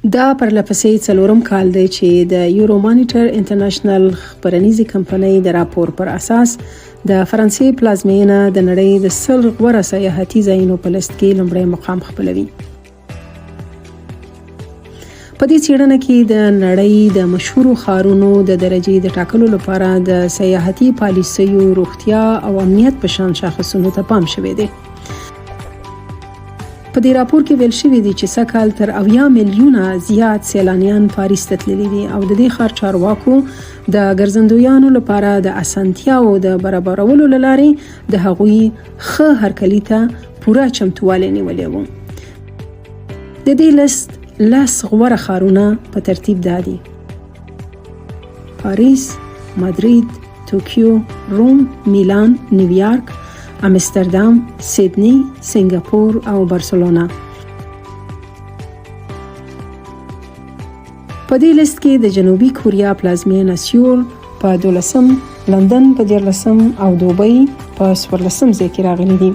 دا پرله پسې څلورم کال دی چې د یورومانیټر انترنشنل خپلوي کمپنۍ د راپور پر اساس د فرانسې پلازمېنه د نړۍ د 100 غوره سیاحتي ځایونو په لیست کې لومړی مقام خپلوي. په دې څېړنه کې د نړۍ د مشهورو ښارونو د درجې د ټاکلو لپاره د سیاحتي پالیسیو، روغتیا او امنیت په شان شاخصونو ته پام شوی دی. په دې راپور کې ویل شوی دی چې سږ کال تر 80 میلیونه زیات سیلانیان پاریس ته تللي دي او د دې ښار چارواکو د ګرځندویانو لپاره د اسانتیاوو د برابرولو لارې د هغوی هرکلي ته پوره چمتووالی نیولی و. د دې لیست 10 غوره ښارونه په ترتیب دادي: پاریس، مادرید، توکیو، روم، میلان، نیویارک، امستردام، سیدنی، سنگاپور او بارسلونا. په دې لیست کې د جنوبي کوریا پلازمېنه سیول په 12م، لندن په 14م او دوبۍ په 14م ځای کې راغلي دي.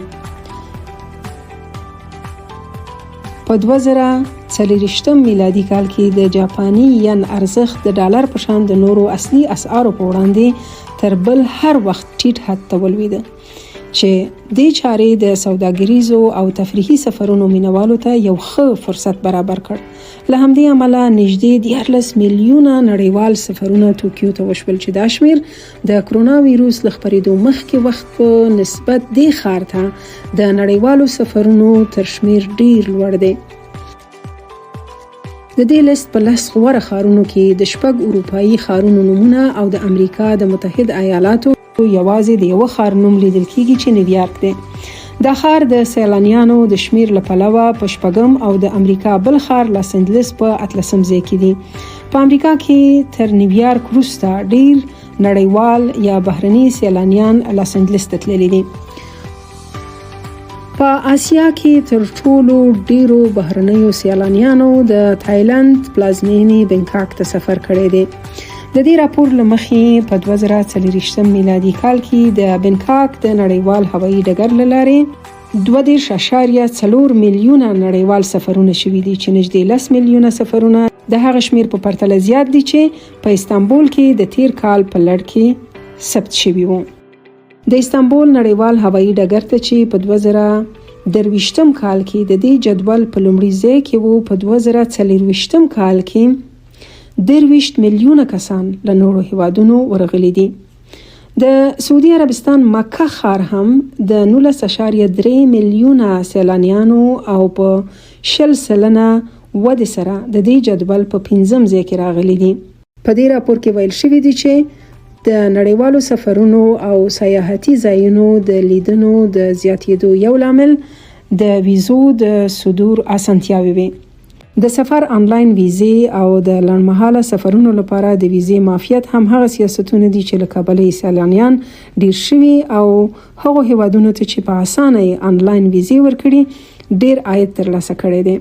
په 2024 میلادي کال کې د جاپاني ین ارزښت د ډالر په شان د نورو اصلي اسعارو په وړاندې تر بل هر وخت ټیټ حد ته ولوېده، چې دې چارې د سوداګریزو او تفریحي سفرونو مینوالو ته یو ښه فرصت برابر کړ. له همدې امله نږدې 14 میلیونه نړیوال سفرونه توکیو ته وشول، چې دا شمیر د کرونا ویروس له خپرېدو مخکې وخت په نسبت دې ښار ته د نړیوالو سفرونو تر شمیر ډیر لوړ دی. د دې لیست په 10 غوره ښارونو کې د 6 اروپایي ښارونو نومونه او د امریکا د متحد ایالاتو یوازې د یو ښار نوم لیدل کیږي چې نیویارک دی. دا ښار د سیلانیانو د شمیر له پلوه په 8م او د امریکا بل ښار لاس انجلس په 18م ځای کې دي. په امریکا کې تر نیویارک وروسته ډیر نړیوال یا بهرني سیلانیان لاس انجلس ته تللي دي. په آسیا کې تر ټولو ډیرو بهرنیو سیلانیانو د تایلند پلازمېنې بنکاک ته سفر کړی دی. د دې راپور له مخې په 2024 میلادي کال کې د بنکاک د نړیوال هوایي ډګر له لارې 2.4 میلیونه نړیوال سفرونه شوي دي، چې نږدې 10 میلیونه سفرونه د هغه شمیر په پرتله زیات دي چې په استانبول کې د تیر کال په لړ کې ثبت شوي وو. د استانبول نړیوال هوایي ډګر ته چې په 2023 کال کې د دې جدول په لومړي ځای کې وو، په 2024 کال کې 23 میلیونه کسان له نورو هیوادونو ورغلي دي. د سعودي عربستان مکه ښار هم د 19.3 میلیونه سیلانیانو او په 20% ودې سره د دې جدول په 5م ځای کې راغلي دي. په دې راپور کې ویل شوی دی چې د نړیوالو سفرونو او سیاحتي ځایونو د لیدنو د زیاتېدو یو لامل د ویزو د صدور اسانتیاوو وي. د سفر آنلاین ویزې او د لنډمهاله سفرونو لپاره د ویزې معافیت هم هغه سیاستونه دي چې له کبله سیلانیان ډیر شوي او هغو هیوادونو ته چې په اسانه آنلاین ویزې ورکړي ډیر عاید ترلاسه کړی دی.